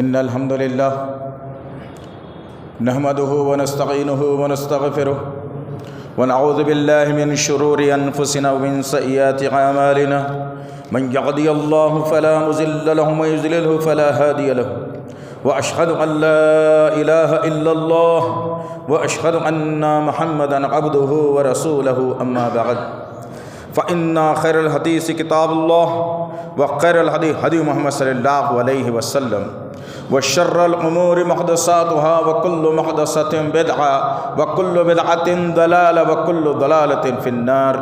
إن الحمد لله نحمده ونستعينه ونستغفره ونعوذ بالله من شرور أنفسنا ومن سيئات أعمالنا من يهده الله فلا مضل له ومن يضلل فلا هادي له وأشهد أن لا إله إلا الله وأشهد أن محمدا عبده ورسوله أما بعد فإن خير الحديث كتاب الله وخير الهدي هدي محمد صلى الله عليه وسلم وشر الأمور محدثاتها وكل محدثة بدعة وكل بدعة ضلالة وكل ضلالة في النار.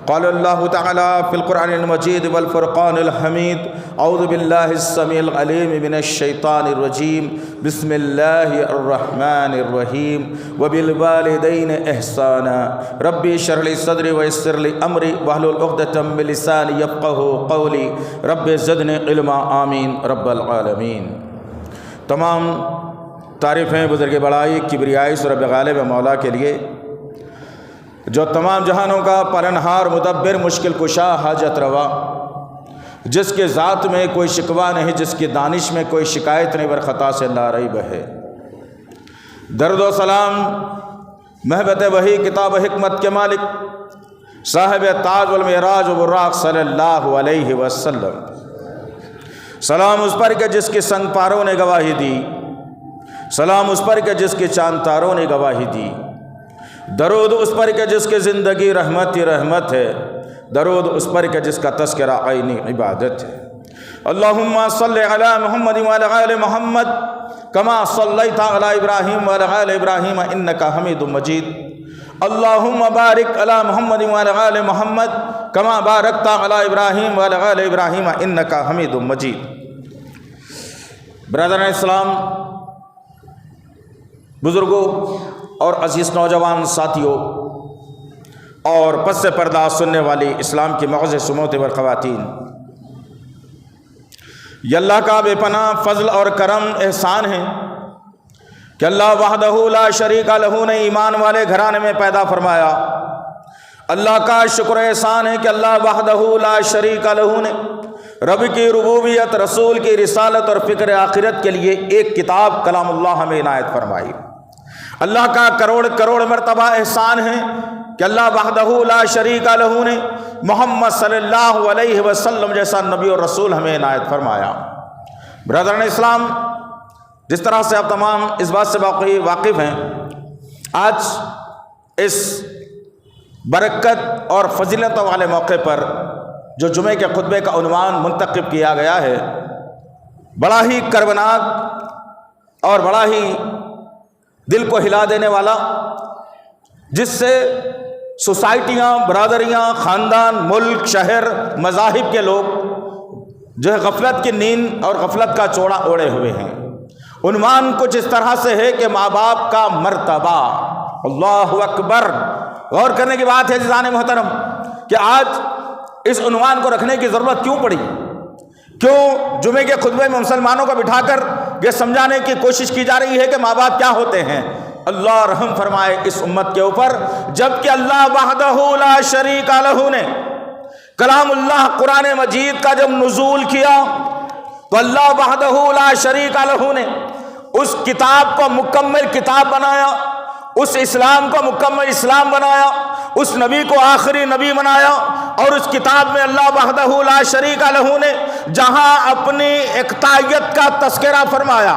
قال الله تعالى في القرآن المجيد والفرقان الحميد أعوذ بالله السميع العليم من الشيطان الرجيم بسم الله الرحمن الرحيم وبالوالدين إحسانا ربي اشرح لي صدري ويسر لي أمري واحلل عقدة من لساني يفقهوا قولي رب زدني علما آمين رب العالمین. تمام تعریفیں بزرگ بڑائی کبریائی رب غالب مولا کے لیے جو تمام جہانوں کا پالنہار مدبر مشکل کشا حاجت روا، جس کے ذات میں کوئی شکوہ نہیں، جس کی دانش میں کوئی شکایت نہیں، برخطا سے لا ریب ہے. درد و سلام محبت وحی کتاب حکمت کے مالک صاحب تاج والمعراج و براق صلی اللہ علیہ وسلم. سلام اس پر کہ جس کے سنگ پاروں نے گواہی دی، سلام اس پر کہ جس کے چاند تاروں نے گواہی دی، درود اس پر کہ جس کی زندگی رحمت ہی رحمت ہے، درود اس پر کہ جس کا تذکرہ عینی عبادت ہے. اللہم صلی علی محمد وعلی آل محمد کما صلیت علی ابراہیم وعلی آل ابراہیم انک حمید مجید. اللہم بارک علی محمد وعلی آل محمد کما بارکت علی ابراہیم وعلی آل ابراہیم انک حمید مجید. برادران اسلام، بزرگوں اور عزیز نوجوان ساتھیوں اور پس سے پردہ سننے والی اسلام کی معزز معتبر خواتین، یہ اللہ کا بے پناہ فضل اور کرم احسان ہے کہ اللہ وحدہ لا شریک لہ نے ایمان والے گھرانے میں پیدا فرمایا. اللہ کا شکر احسان ہے کہ اللہ وحدہ لا شریک لہ نے رب کی ربوبیت، رسول کی رسالت اور فکر آخرت کے لیے ایک کتاب کلام اللہ ہمیں عنایت فرمائی. اللہ کا کروڑ کروڑ مرتبہ احسان ہے کہ اللہ وحدہ لا شریک لہ نے محمد صلی اللہ علیہ وسلم جیسا نبی اور رسول ہمیں عنایت فرمایا. برادران اسلام، جس طرح سے آپ تمام اس بات سے واقف ہیں، آج اس برکت اور فضیلت والے موقع پر جو جمعے کے خطبے کا عنوان منتخب کیا گیا ہے، بڑا ہی کربناک اور بڑا ہی دل کو ہلا دینے والا، جس سے سوسائٹیاں، برادریاں، خاندان، ملک، شہر، مذاہب کے لوگ جو ہے غفلت کی نیند اور غفلت کا چوڑا اوڑے ہوئے ہیں. عنوان کچھ اس طرح سے ہے کہ ماں باپ کا مرتبہ. اللہ اکبر. غور کرنے کی بات ہے عزیزان محترم کہ آج اس عنوان کو رکھنے کی ضرورت کیوں پڑی؟ کیوں جمعے کے خطبے میں مسلمانوں کو بٹھا کر یہ سمجھانے کی کوشش کی جا رہی ہے کہ ماں باپ کیا ہوتے ہیں؟ اللہ رحم فرمائے اس امت کے اوپر، جبکہ اللہ وحدہ لا شریک لہ نے کلام اللہ قرآن مجید کا جب نزول کیا تو اللہ وحدہ لا شریک لہ نے اس کتاب کو مکمل کتاب بنایا، اس اسلام کو مکمل اسلام بنایا، اس نبی کو آخری نبی بنایا. اور اس کتاب میں اللہ وحدہ لا شریک لہ نے جہاں اپنی اقتائیت کا تذکرہ فرمایا،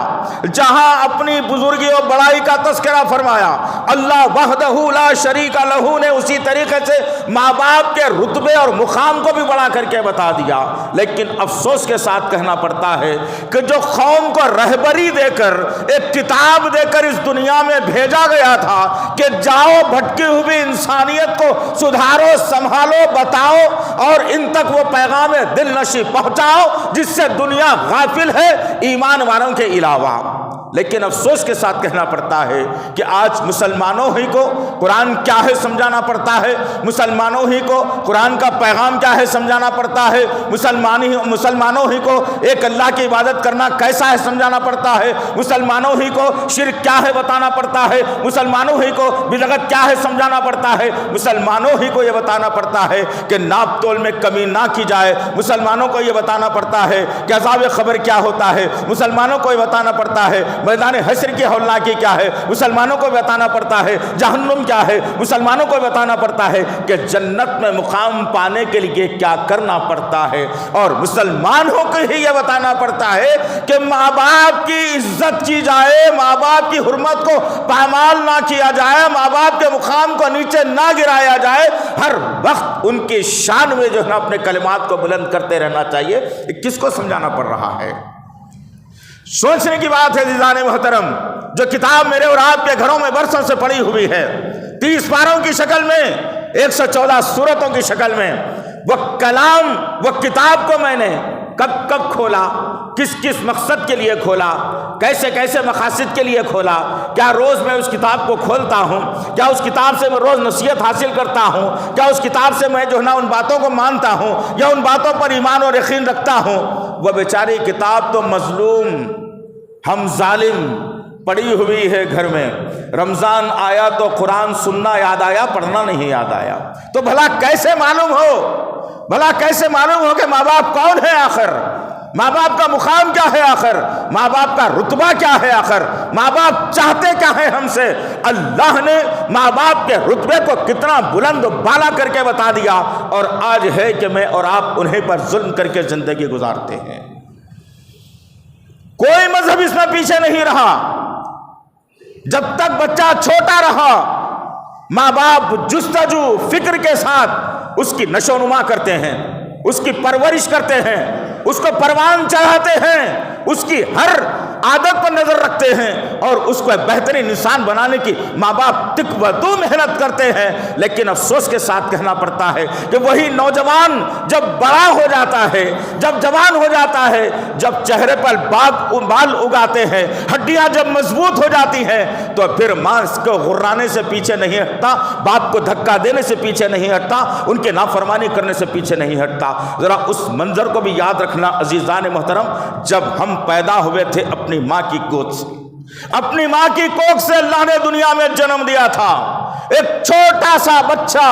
جہاں اپنی بزرگی و بڑائی کا تذکرہ فرمایا، اللہ وحدہ لا شریک لہ نے اسی طریقے سے ماں باپ کے رتبے اور مقام کو بھی بڑا کر کے بتا دیا. لیکن افسوس کے ساتھ کہنا پڑتا ہے کہ جو قوم کو رہبری دے کر، ایک کتاب دے کر اس دنیا میں بھیجا گیا تھا کہ جاؤ بھٹکی ہوئی انسانیت کو سدھارو، سنبھالو، بتاؤ اور ان تک وہ پیغام دل نشیں پہنچاؤ جس سے دنیا غافل ہے ایمان والوں کے علاوہ. لیکن افسوس کے ساتھ کہنا پڑتا ہے کہ آج مسلمانوں ہی کو قرآن کیا ہے سمجھانا پڑتا ہے، مسلمانوں ہی کو قرآن کا پیغام کیا ہے سمجھانا پڑتا ہے، مسلمانوں ہی کو ایک اللہ کی عبادت کرنا کیسا ہے سمجھانا پڑتا ہے، مسلمانوں ہی کو شرک کیا ہے بتانا پڑتا ہے، مسلمانوں ہی کو بدعت کیا ہے سمجھانا پڑتا ہے، مسلمانوں ہی کو یہ بتانا پڑتا ہے کہ ناپ تول میں کمی نہ کی جائے، مسلمانوں کو یہ بتانا پڑتا ہے کہ عذاب قبر کیا ہوتا ہے، مسلمانوں کو یہ بتانا پڑتا ہے میدان حشر کی ہولناکی کیا ہے، مسلمانوں کو بتانا پڑتا ہے جہنم کیا ہے، مسلمانوں کو بتانا پڑتا ہے کہ جنت میں مقام پانے کے لیے کیا کرنا پڑتا ہے، اور مسلمانوں کو ہی یہ بتانا پڑتا ہے کہ ماں باپ کی عزت کی جائے، ماں باپ کی حرمت کو پامال نہ کیا جائے، ماں باپ کے مقام کو نیچے نہ گرایا جائے، ہر وقت ان کی شان میں جو ہے اپنے کلمات کو بلند کرتے رہنا چاہیے۔ کس کو سمجھانا پڑ رہا ہے؟ سوچنے کی بات ہے عزیزان محترم، جو کتاب میرے اور آپ کے گھروں میں برسوں سے پڑی ہوئی ہے، 30 پاروں کی شکل میں، 114 سورتوں کی شکل میں، وہ کلام، وہ کتاب کو میں نے کب کھولا، کس کس مقصد کے لیے کھولا، کیسے کیسے مقاصد کے لیے کھولا، کیا روز میں اس کتاب کو کھولتا ہوں، کیا اس کتاب سے میں روز نصیحت حاصل کرتا ہوں، کیا اس کتاب سے میں جو ہے نا ان باتوں کو مانتا ہوں یا ان باتوں پر ایمان اور یقین رکھتا ہوں؟ وہ بیچاری کتاب تو مظلوم، ہم ظالم پڑی ہوئی ہے گھر میں، رمضان آیا تو قرآن سننا یاد آیا، پڑھنا نہیں یاد آیا، تو بھلا کیسے معلوم ہو کہ ماں باپ کون ہے آخر، ماں باپ کا مقام کیا ہے آخر، ماں باپ کا رتبہ کیا ہے آخر، ماں باپ چاہتے کیا ہے ہم سے؟ اللہ نے ماں باپ کے رتبے کو کتنا بلند و بالا کر کے بتا دیا، اور آج ہے کہ میں اور آپ انہیں پر ظلم کر کے زندگی گزارتے ہیں۔ کوئی مذہب اس میں پیچھے نہیں رہا، جب تک بچہ چھوٹا رہا ماں باپ جستجو فکر کے ساتھ اس کی نشو و نما کرتے ہیں، اس کی پرورش کرتے ہیں، اس کو پروان چڑھاتے ہیں، اس کی ہر عادت پر نظر رکھتے ہیں، اور اس کو بہترین انسان بنانے کی ماں باپ تک و دو محنت کرتے ہیں۔ لیکن افسوس کے ساتھ کہنا پڑتا ہے کہ وہی نوجوان جب بڑا ہو جاتا ہے، جب جوان ہو جاتا ہے، جب چہرے پر بال اگاتے ہیں، ہڈیاں جب مضبوط ہو جاتی ہیں، تو پھر ماں اس کو غرانے سے پیچھے نہیں ہٹتا، باپ کو دھکا دینے سے پیچھے نہیں ہٹتا، ان کے نافرمانی کرنے سے پیچھے نہیں ہٹتا۔ ذرا اس منظر کو بھی یاد رکھنا عزیزان محترم، جب ہم پیدا ہوئے تھے اپنی ماں کی گود سے، اپنی ماں کی کوکھ سے اللہ نے دنیا میں جنم دیا تھا، ایک چھوٹا سا بچہ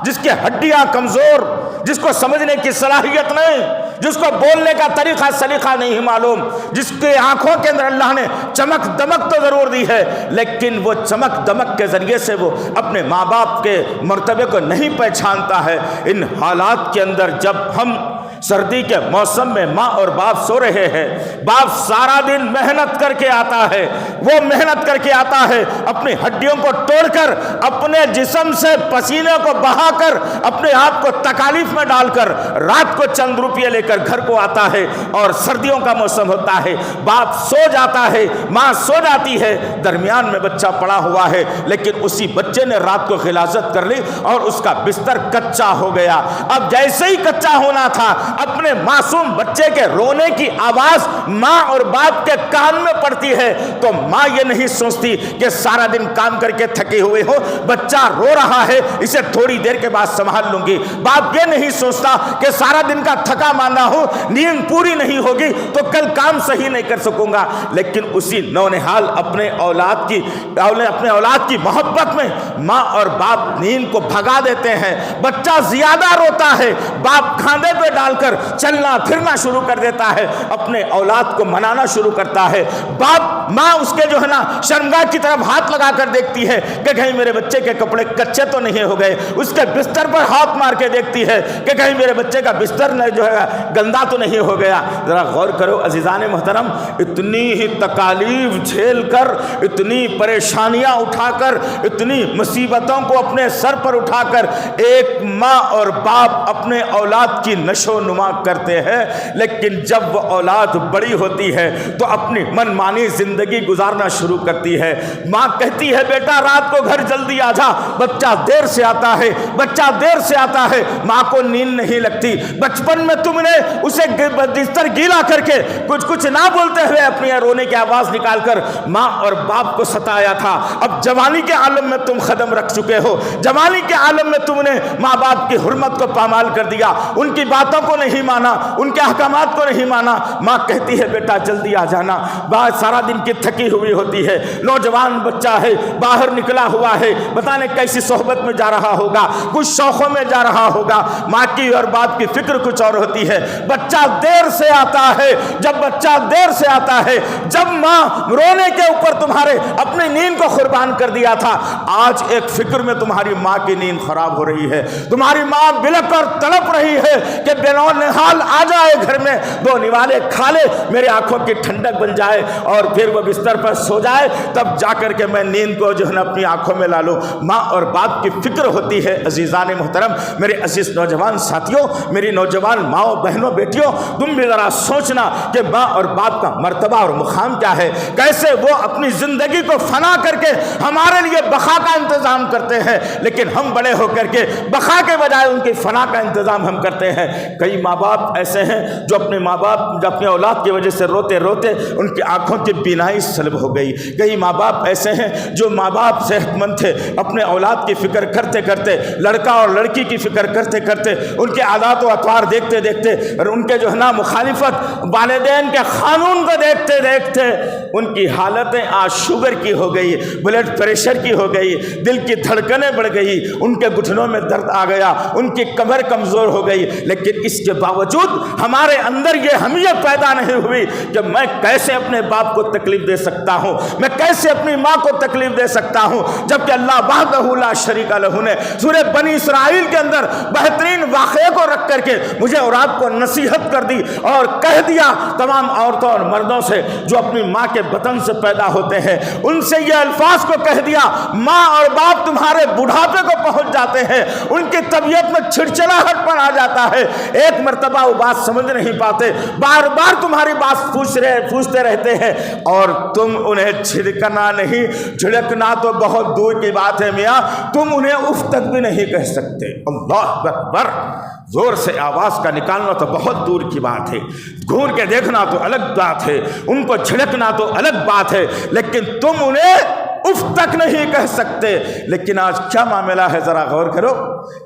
جس کی ہڈیاں کمزور، جس کو سمجھنے کی صلاحیت نہیں، جس کو بولنے کا طریقہ سلیقہ نہیں معلوم، جس کے آنکھوں کے اندر اللہ نے چمک دمک تو ضرور دی ہے، لیکن وہ چمک دمک کے ذریعے سے وہ اپنے ماں باپ کے مرتبے کو نہیں پہچانتا ہے۔ ان حالات کے اندر جب ہم سردی کے موسم میں ماں اور باپ سو رہے ہیں، باپ سارا دن محنت کر کے آتا ہے، وہ محنت کر کے آتا ہے، اپنی ہڈیوں کو توڑ کر، اپنے جسم سے پسینے کو بہا کر، اپنے آپ کو تکالیف میں ڈال کر رات کو چند روپیے لے کر گھر کو آتا ہے، اور سردیوں کا موسم ہوتا ہے، باپ سو جاتا ہے، ماں سو جاتی ہے، درمیان میں بچہ پڑا ہوا ہے، لیکن اسی بچے نے رات کو غلاظت کر لی اور اس کا بستر کچا ہو گیا۔ اب جیسے ہی کچا ہونا تھا، اپنے معصوم بچے کے رونے کی آواز ماں اور باپ کے کان میں پڑتی ہے، تو ماں یہ نہیں سوچتی کہ سارا دن کام کر کے تھکے ہوئے ہو، بچہ رو رہا ہے، اسے تھوڑی دیر کے بعد سنبھال لوں گی۔ باپ یہ نہیں سوچتا کہ سارا دن کا تھکا ماندہ ہوں، نیند پوری نہیں ہوگی تو کل کام صحیح نہیں کر سکوں گا۔ لیکن اسی نونہال اپنے اولاد کی محبت میں ماں اور باپ نیند کو بھگا دیتے ہیں، بچہ زیادہ روتا ہے، باپ کھاندے پہ ڈال کر چلنا پھرنا شروع کر دیتا ہے، اپنے اولاد کو منانا شروع کرتا ہے۔ ماں اس کے جو ہے نا شرمگاہ کی طرف ہاتھ لگا کر دیکھتی ہے کہ کہیں میرے بچے کے کپڑے کچے تو نہیں ہو گئے، اس کے بستر پر ہاتھ مار کے دیکھتی ہے کہ کہیں میرے بچے کا بستر جو ہے گندا تو نہیں ہو گیا۔ ذرا غور کرو عزیزان محترم، اتنی ہی تکالیف جھیل کر، اتنی پریشانیاں اٹھا کر، اتنی مصیبتوں کو اپنے سر پر اٹھا کر ایک ماں اور باپ اپنے اولاد کی نشو و نما کرتے ہیں، لیکن جب وہ اولاد بڑی ہوتی ہے تو اپنی من مانی زندگی گزارنا شروع کرتی ہے۔ ماں کہتی ہے بیٹا رات کو گھر جلدی آ جا، بچہ دیر سے آتا ہے، بچہ دیر سے آتا ہے، ماں کو نیند نہیں لگتی۔ بچپن میں تم نے اسے بستر گیلا کر کے کچھ نہ بولتے ہوئے اپنی رونے کی آواز نکال کر ماں اور باپ کو ستایا تھا۔ اب جوانی کے عالم میں تم قدم رکھ چکے ہو، جوانی کے عالم میں تم نے ماں باپ کی حرمت کو پامال کر دیا، ان کی باتوں کو نہیں مانا، ان کے احکامات کو نہیں مانا۔ ماں کہتی ہے بیٹا جلدی آ جانا، بات سارا دن کی تھکی ہوئی ہوتی ہے، نوجوان بچہ ہے، باہر نکلا ہوا ہے، پتہ نہیں کیسی صحبت میں جا رہا ہوگا، کچھ شوقوں میں جا رہا ہوگا۔ ماں کی اور باپ کی فکر کچھ اور ہوتی ہے۔ بچہ دیر سے آتا ہے، جب بچہ دیر سے آتا ہے، جب ماں رونے کے اوپر تمہارے اپنی نیند کو قربان کر دیا تھا، آج ایک فکر میں تمہاری ماں کی نیند خراب ہو رہی ہے، تمہاری ماں بلک کر تڑپ رہی ہے کہ بنال آ جائے گھر میں، دو نوالے کھا لے، میرے آنکھوں کی ٹھنڈک بن جائے اور پھر وہ بستر پر سو جائے، تب جا کر کے میں نیند کو جو ہے نا اپنی آنکھوں میں لا لوں۔ ماں اور باپ کی فکر ہوتی ہے۔ عزیزان محترم، میرے عزیز نوجوان ساتھیوں، میری نوجوان ماؤں بہنوں بیٹیوں، تم بھی ذرا سوچنا کہ ماں اور باپ کا مرتبہ اور مقام کیا ہے، کیسے وہ اپنی زندگی کو فنا کر کے ہمارے لیے بقا کا انتظام کرتے ہیں، لیکن ہم بڑے ہو کر کے بقا کے بجائے ان کی فنا کا انتظام ہم کرتے ہیں۔ کئی ماں باپ ایسے ہیں جو اپنے ماں باپ اپنے اولاد کی وجہ سے روتے روتے ان کی آنکھوں کی بینائی سلب ہو گئی۔ کئی ماں باپ ایسے ہیں جو ماں باپ صحت مند تھے، اپنے اولاد کی فکر کرتے کرتے، لڑکا اور لڑکی کی فکر کرتے کرتے، ان کے عادات و اطوار دیکھتے دیکھتے اور ان کے جو ہے نا مخالفت والدین کے قانون کو دیکھتے دیکھتے ان کی حالتیں آج شوگر کی ہو گئی، بلڈ پریشر کی ہو گئی، دل کی دھڑکنیں بڑھ گئی، ان کے گھٹنوں میں درد آ گیا، ان کی کمر کمزور ہو گئی۔ لیکن اس کے باوجود ہمارے اندر یہ اہمیت پیدا نہیں ہوئی کہ میں کیسے اپنے باپ کو تکلیف دے سکتا ہوں، میں کیسے اپنی ماں کو تکلیف دے سکتا ہوں، جبکہ اللہ وحدہ لا شریک لہ نے سورہ بنی اسرائیل کے اندر بہترین واقعے کو رکھ کر کے مجھے اور آپ کو نصیحت کر دی اور کہہ دیا تمام عورتوں اور مردوں سے جو اپنی ماں کے بطن سے پیدا ہوتے ہیں، ان سے یہ الفاظ کو کہہ دیا، ماں اور باپ تمہارے بڑھاپے کو پہنچ جاتے ہیں، ان کی طبیعت میں چھڑچھڑاہٹ پڑ آ جاتا ہے، ایک مرتبہ وہ بات سمجھ نہیں پاتے، بار بار تمہاری بات پوچھتے رہتے ہیں اور تم انہیں جھڑکنا نہیں، جھڑکنا تو بہت دور کی بات ہے میاں، تم انہیں اف تک بھی نہیں کہہ سکتے۔ اللہ اکبر، زور سے آواز کا نکالنا تو بہت دور کی بات ہے، گھور کے دیکھنا تو الگ بات ہے، ان کو جھڑکنا تو الگ بات ہے، لیکن تم انہیں اف تک نہیں کہہ سکتے۔ لیکن آج کیا معاملہ ہے، ذرا غور کرو،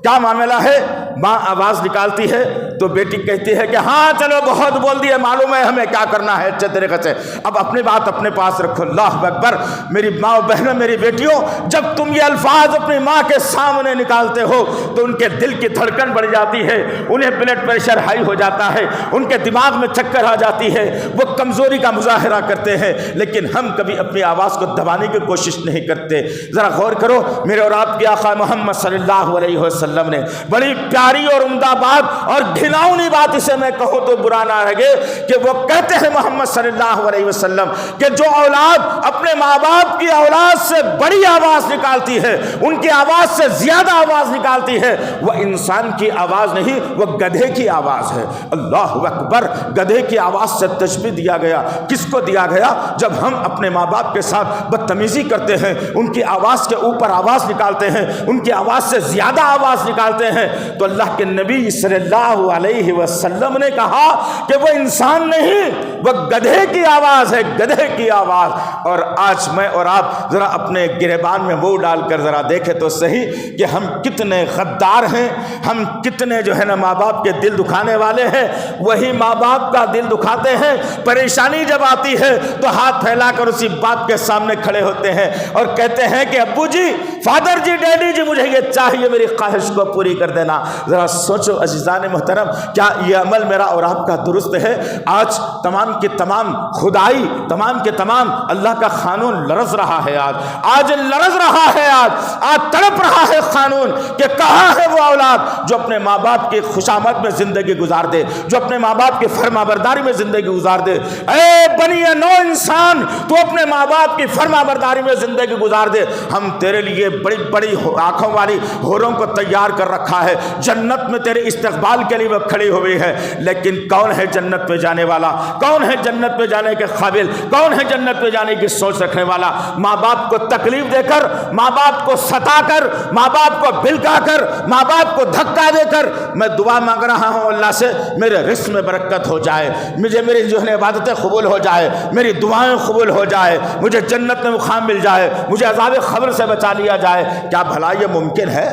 کیا معاملہ ہے؟ ماں آواز نکالتی ہے تو بیٹی کہتی ہے کہ ہاں چلو بہت بول دیے، معلوم ہے ہمیں کیا کرنا ہے اچھے طریقے سے، اب اپنی بات اپنے پاس رکھو۔ اللہ اکبر، میری ماں بہنوں، میری بیٹیوں، جب تم یہ الفاظ اپنی ماں کے سامنے نکالتے ہو تو ان کے دل کی دھڑکن بڑھ جاتی ہے، انہیں بلڈ پریشر ہائی ہو جاتا ہے، ان کے دماغ میں چکر آ جاتی ہے، وہ کمزوری کا مظاہرہ کرتے ہیں، لیکن ہم کبھی اپنی آواز کو دبانے کی کوشش نہیں کرتے۔ ذرا غور کرو، میرے اور آپ کے آقا محمد صلی اللہ علیہ وسلم نے بڑی پیاری اور عمدہ بات اور گھناؤنی بات، اسے میں کہوں تو برا نہ لگے، کہ وہ کہتے ہیں محمد صلی اللہ علیہ وسلم کہ جو اولاد اپنے ماں باپ کی اولاد سے بڑی آواز نکالتی ہے، ان کی آواز سے زیادہ آواز نکالتی ہے، وہ انسان کی آواز نہیں، وہ گدھے کی آواز ہے۔ اللہ اکبر، گدھے کی آواز سے تشبیہ دیا گیا، کس کو دیا گیا؟ جب ہم اپنے ماں باپ کے ساتھ بدتمیزی کرتے ہیں، ان کی آواز کے اوپر آواز نکالتے ہیں، ان کی آواز سے زیادہ آواز نکالتے ہیں، تو اللہ کے نبی صلی اللہ علیہ وسلم نے کہا کہ وہ انسان نہیں، وہ گدھے کی آواز ہے، گدھے کی آواز۔ اور آج میں اور آپ ذرا اپنے گریبان میں وہ ڈال کر ذرا دیکھیں تو صحیح کہ ہم کتنے غدار ہیں، ہم کتنے جو ہے نا ماں باپ کے دل دکھانے والے ہیں، وہی ماں باپ کا دل دکھاتے ہیں، پریشانی جب آتی ہے تو ہاتھ پھیلا کر اسی باپ کے سامنے کھڑے ہوتے ہیں اور کہتے ہیں کہ ابو جی، فادر جی، ڈیڈی جی، مجھے یہ چاہیے، میری خواہش کو پوری کر دینا۔ ذرا سوچو عزیزان محترم، کیا یہ عمل میرا اور آپ کا درست ہے؟ آج تمام کی تمام خدائی، تمام کے تمام اللہ کا قانون لرز رہا ہے، آج لرز رہا ہے، آج تڑپ رہا ہے قانون کہ کہاں ہے وہ اولاد جو اپنے ماں باپ کی خوشامد میں زندگی گزار دے، جو اپنے ماں باپ کی فرما برداری میں زندگی گزار دے۔ اے بنی نو انسان، تو اپنے ماں باپ کی فرما برداری میں میں زندگی گزار دے، ہم تیرے لیے بڑی بڑی آنکھوں والی حوروں کو تیار کر رکھا ہے، جنت میں تیرے استقبال کے لیے وہ کھڑی ہوئی ہے، لیکن کون ہے جنت پہ جانے والا؟ کون ہے جنت پہ جانے کے قابل؟ کون ہے جنت پہ جانے کی سوچ رکھنے والا؟ ماں باپ کو تکلیف دے کر، ماں باپ کو ستا کر، ماں باپ کو بھلکا کر، ماں باپ کو دھکا دے کر میں دعا مانگ رہا ہوں اللہ سے میرے رزق میں برکت ہو جائے، مجھے میری جو ہے عبادتیں قبول ہو جائے، میری دعائیں قبول ہو جائے، مجھے جنت میں مقام مل جائے، مجھے عذاب قبر سے بچا لیا جائے۔ کیا بھلا یہ ممکن ہے؟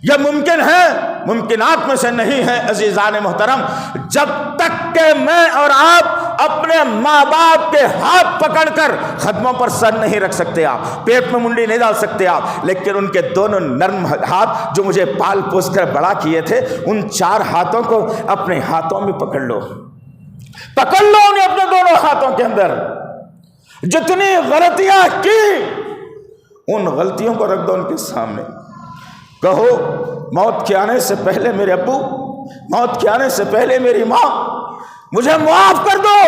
یہ ممکن ہے؟ ممکنات میں سے نہیں ہے عزیزان محترم۔ جب تک کہ میں اور آپ اپنے ماں باپ کے ہاتھ پکڑ کر قدموں پر سر نہیں رکھ سکتے، آپ پیٹ میں منڈی نہیں ڈال سکتے آپ، لیکن ان کے دونوں نرم ہاتھ جو مجھے پال پوس کر بڑا کیے تھے، ان چار ہاتھوں کو اپنے ہاتھوں میں پکڑ لو، پکڑ لو انہیں اپنے دونوں ہاتھوں کے اندر۔ جتنی غلطیاں کی ان غلطیوں کو رکھ دو ان کے سامنے، کہو موت کے آنے سے پہلے میرے ابو، موت کے آنے سے پہلے میری ماں، مجھے معاف کر دو۔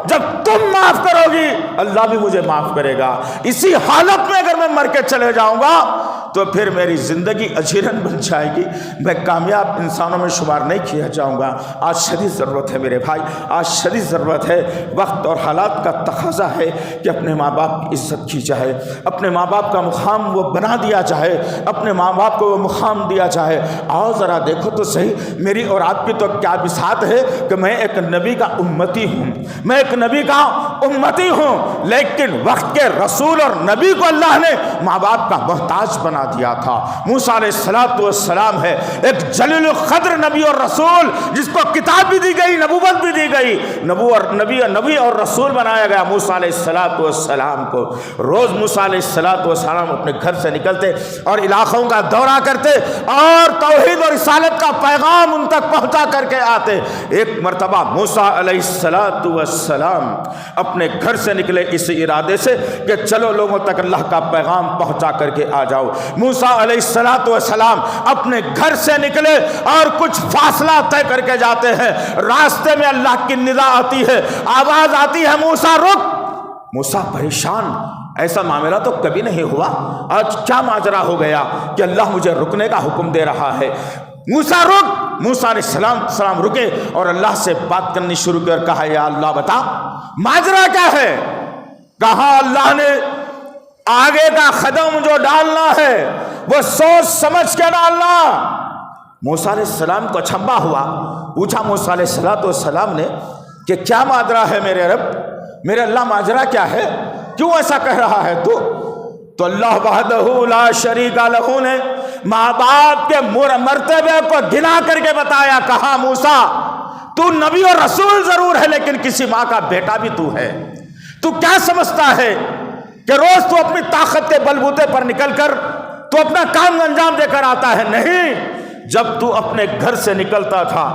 جب تم معاف کرو گی اللہ بھی مجھے معاف کرے گا۔ اسی حالت میں اگر میں مر کے چلے جاؤں گا تو پھر میری زندگی اجیرن بن جائے گی، میں کامیاب انسانوں میں شمار نہیں کیا جاؤں گا۔ آج شدید ضرورت ہے میرے بھائی، آج شدید ضرورت ہے، وقت اور حالات کا تقاضا ہے کہ اپنے ماں باپ کی عزت کی جائے، اپنے ماں باپ کا مقام وہ بنا دیا جائے، اپنے ماں باپ کو وہ مقام دیا جائے۔ آؤ ذرا دیکھو تو صحیح، میری اور آپ کی تو کیا بساط ہے کہ میں ایک نبی کا امتی ہوں، میں ایک نبی کا امتی ہوں، لیکن وقت کے رسول اور نبی کو اللہ نے ماں باپ کا محتاج بنا دیا تھا۔ موسیٰ علیہ السلام ہے ایک جلیل القدر نبی اور رسول، جس کو کتاب بھی دی گئی، نبوت بھی دی گئی، نبی اور رسول بنایا گیا موسیٰ علیہ السلام کو۔ روز موسیٰ علیہ السلام اپنے گھر سے نکلتے اور علاقوں کا دورہ کرتے اور توحید اور رسالت کا پیغام ان تک پہنچا کر کے آتے۔ ایک مرتبہ موسیٰ علیہ السلام اپنے گھر سے نکلے اس ارادے سے کہ چلو لوگوں تک اللہ کا پیغام پہنچا کر کے آ جاؤ۔ موسیٰ علیہ السلام اپنے گھر سے نکلے اور کچھ فاصلہ طے کر کے جاتے ہیں، راستے میں اللہ کی ندا آتی ہے، آواز آتی ہے موسیٰ رک۔ موسیٰ پریشان، ایسا معاملہ تو کبھی نہیں ہوا، آج کیا ماجرا ہو گیا کہ اللہ مجھے رکنے کا حکم دے رہا ہے؟ موسیٰ رک۔ موسیٰ علیہ السلام رکے اور اللہ سے بات کرنی شروع کر، کہا یا اللہ بتا ماجرا کیا ہے؟ کہا اللہ نے آگے کا قدم جو ڈالنا ہے وہ سوچ سمجھ کے ڈالنا۔ موسیٰ علیہ السلام کو اچھبا ہوا، پوچھا موسیٰ علیہ السلام نے کہ کیا ماجرا ہے میرے رب، میرے اللہ ماجرا کیا ہے، کیوں ایسا کہہ رہا ہے تو اللہ وحدہ لا شریک لہ نے ماں باپ کے مرتبے کو گنا کر کے بتایا۔ کہا موسیٰ تو نبی اور رسول ضرور ہے لیکن کسی ماں کا بیٹا بھی تو ہے، تو کیا سمجھتا ہے کہ روز تو اپنی طاقت کے بلبوتے پر نکل کر تو اپنا کام انجام دے کر آتا ہے؟ نہیں، جب تو اپنے گھر سے نکلتا تھا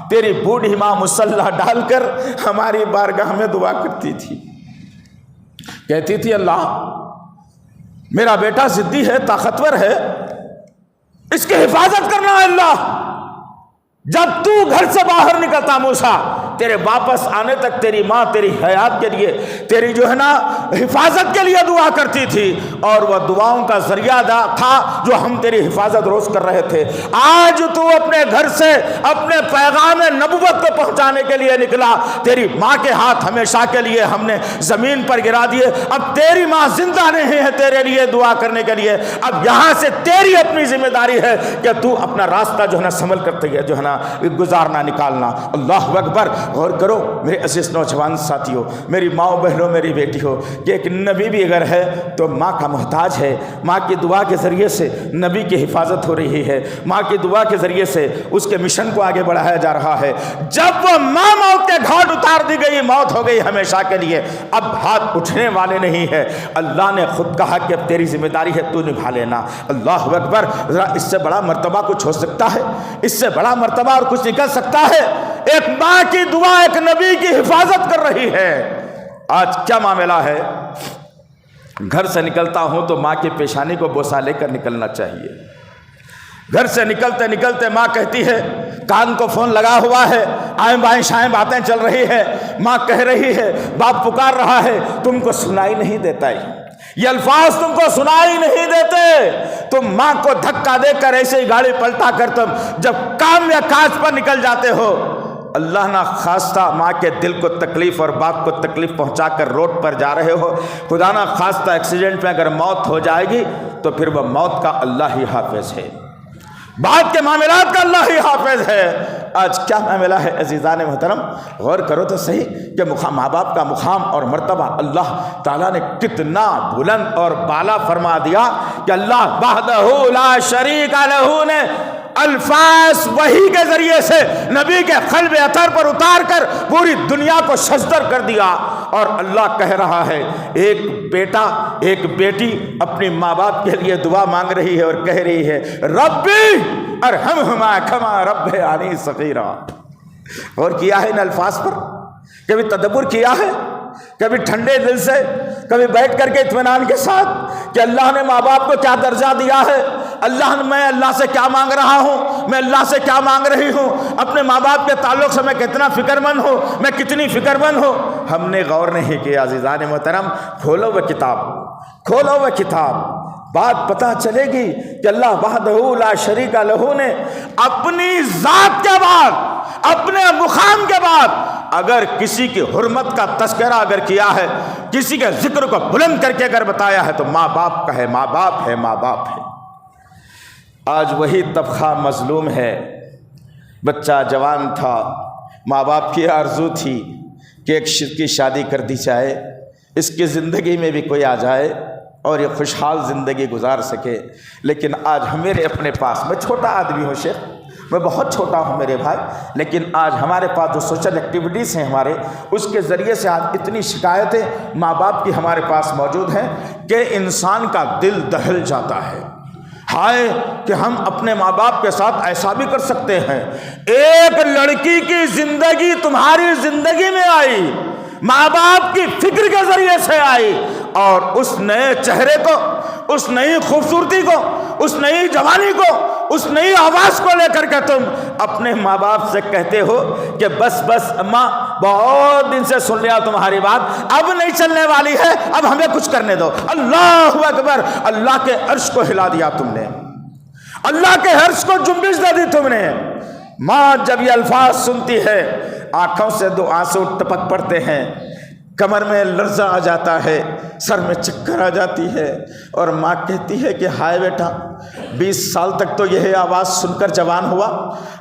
تیری بوڑھی ماں مصلی ڈال کر ہماری بارگاہ میں دعا کرتی تھی، کہتی تھی اللہ میرا بیٹا ضدی ہے، طاقتور ہے، اس کی حفاظت کرنا ہے اللہ۔ جب تو گھر سے باہر نکلتا موسیٰ، تیرے واپس آنے تک تیری ماں تیری حیات کے لیے، تیری جو ہے نا حفاظت کے لیے دعا کرتی تھی، اور وہ دعاؤں کا ذریعہ تھا جو ہم تیری حفاظت روز کر رہے تھے۔ آج تو اپنے گھر سے اپنے پیغام نبوت کو پہنچانے کے لیے نکلا، تیری ماں کے ہاتھ ہمیشہ کے لیے ہم نے زمین پر گرا دیے، اب تیری ماں زندہ نہیں ہے تیرے لیے دعا کرنے کے لیے، اب یہاں سے تیری اپنی ذمہ داری ہے کہ تو اپنا راستہ جو ہے نا سنبھل کرتے جو ہے نا گزارنا نکالنا۔ اللہ اکبر۔ غور کرو میرے عزیز نوجوان ساتھیوں، میری ماں بہنوں، میری بیٹی ہو، کہ ایک نبی بھی اگر ہے تو ماں کا محتاج ہے، ماں کی دعا کے ذریعے سے نبی کی حفاظت ہو رہی ہے، ماں کی دعا کے ذریعے سے اس کے مشن کو آگے بڑھایا جا رہا ہے۔ جب وہ ماں موت کے گھاٹ اتار دی گئی، موت ہو گئی ہمیشہ کے لیے، اب ہاتھ اٹھنے والے نہیں ہے، اللہ نے خود کہا کہ اب تیری ذمہ داری ہے، تو نبھا لینا۔ اللہ اکبر۔ ذرا اس سے بڑا مرتبہ کچھ ہو سکتا ہے؟ اس سے بڑا مرتبہ اور کچھ نکل سکتا ہے؟ ایک ماں کی دعا ایک نبی کی حفاظت کر رہی ہے۔ آج کیا معاملہ ہے؟ گھر سے نکلتا ہوں تو ماں کی پیشانی کو بوسہ لے کر نکلنا چاہیے۔ گھر سے نکلتے نکلتے ماں کہتی ہے، کان کو فون لگا ہوا ہے، آئیں بائیں شائیں باتیں چل رہی ہے، ماں کہہ رہی ہے، باپ پکار رہا ہے، تم کو سنائی نہیں دیتا ہے، یہ الفاظ تم کو سنائی نہیں دیتے؟ تم ماں کو دھکا دے کر ایسے ہی گاڑی پلٹا کر تم جب کام یا کاج پر نکل جاتے ہو، اللہ نہ خواستہ ماں کے دل کو تکلیف اور باپ کو تکلیف پہنچا کر روڈ پر جا رہے ہو، خدا نہ خواستہ ایکسیڈنٹ میں اگر موت ہو جائے گی تو پھر وہ موت کا اللہ ہی حافظ ہے، بعد کے معاملات کا اللہ ہی حافظ ہے۔ آج کیا معاملہ ہے عزیزان محترم؟ غور کرو تو صحیح کہ ماں باپ کا مقام اور مرتبہ اللہ تعالیٰ نے کتنا بلند اور بالا فرما دیا کہ اللہ وحدہ لا شریک لہ نے الفاظ وحی کے ذریعے سے نبی کے قلب اطہر پر اتار کر پوری دنیا کو شزدر کر دیا، اور اللہ کہہ رہا ہے ایک بیٹا ایک بیٹی اپنی ماں باپ کے لیے دعا مانگ رہی ہے اور کہہ رہی ہے ربی ارحمہما کما ربیانی صغیرا۔ اور کیا ہے ان الفاظ پر؟ کبھی تدبر کیا ہے؟ کبھی ٹھنڈے دل سے، کبھی بیٹھ کر کے اطمینان کے ساتھ کہ اللہ نے ماں باپ کو کیا درجہ دیا ہے، میں اللہ سے کیا مانگ رہا ہوں، میں اللہ سے کیا مانگ رہی ہوں، اپنے ماں باپ کے تعلق سے میں کتنا فکر مند ہوں، میں کتنی فکر مند ہوں؟ ہم نے غور نہیں کیا عزیزان محترم۔ کھولو وہ کتاب، کھولو وہ کتاب، بات پتہ چلے گی کہ اللہ وحدہ لا شریک لہ نے اپنی ذات کے بعد، اپنے مقام کے بعد اگر کسی کی حرمت کا تذکرہ اگر کیا ہے، کسی کے ذکر کو بلند کر کے اگر بتایا ہے تو ماں باپ کا ہے، ماں باپ ہے، ماں باپ ہے۔ آج وہی طبقہ مظلوم ہے۔ بچہ جوان تھا، ماں باپ کی آرزو تھی کہ ایک کی شادی کر دی جائے، اس کی زندگی میں بھی کوئی آ جائے اور یہ خوشحال زندگی گزار سکے، لیکن آج میرے اپنے پاس، میں چھوٹا آدمی ہوں شیخ، میں بہت چھوٹا ہوں میرے بھائی، لیکن آج ہمارے پاس جو سوشل ایکٹیویٹیز ہیں ہمارے، اس کے ذریعے سے آج اتنی شکایتیں ماں باپ کی ہمارے پاس موجود ہیں کہ انسان کا دل دہل جاتا ہے۔ ہائے کہ ہم اپنے ماں باپ کے ساتھ ایسا بھی کر سکتے ہیں۔ ایک لڑکی کی زندگی تمہاری زندگی میں آئی، ماں باپ کی فکر کے ذریعے سے آئی، اور اس نئے چہرے کو، اس نئی خوبصورتی کو، اس نئی جوانی کو، اس نئی آواز کو لے کر کے تم اپنے ماں باپ سے کہتے ہو کہ بس بس اماں بہت دن سے سن لیا تمہاری بات، اب نہیں چلنے والی ہے، اب ہمیں کچھ کرنے دو۔ اللہ اکبر! اللہ کے عرش کو ہلا دیا تم نے، اللہ کے عرش کو جنبش دے دی تم نے۔ ماں جب یہ الفاظ سنتی ہے آنکھوں سے دو آنسو ٹپک پڑتے ہیں، کمر میں لرزہ آ جاتا ہے، سر میں چکر آ جاتی ہے، اور ماں کہتی ہے کہ ہائے بیٹا 20 سال تک تو یہی آواز سن کر جوان ہوا،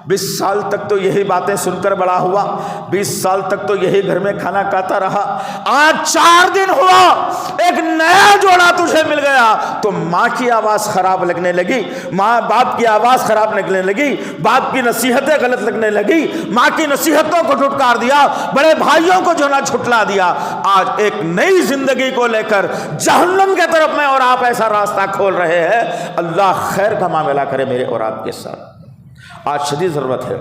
20 سال تک تو یہی باتیں سن کر بڑا ہوا، 20 سال تک تو یہی گھر میں کھانا کھاتا رہا، آج 4 دن ہوا ایک نیا جوڑا تجھے مل گیا تو ماں کی آواز خراب لگنے لگی، ماں باپ کی آواز خراب لگنے لگی، باپ کی نصیحتیں غلط لگنے لگی، ماں کی نصیحتوں کو دھٹکار دیا، بڑے بھائیوں کو جو نہ جھٹلا دیا۔ آج ایک نئی زندگی کو لے کر جہنم کے طرف میں اور آپ ایسا راستہ کھول رہے ہیں۔ اللہ خیر کا معاملہ کرے میرے اور آپ کے ساتھ۔ آج شدید ضرورت ہے،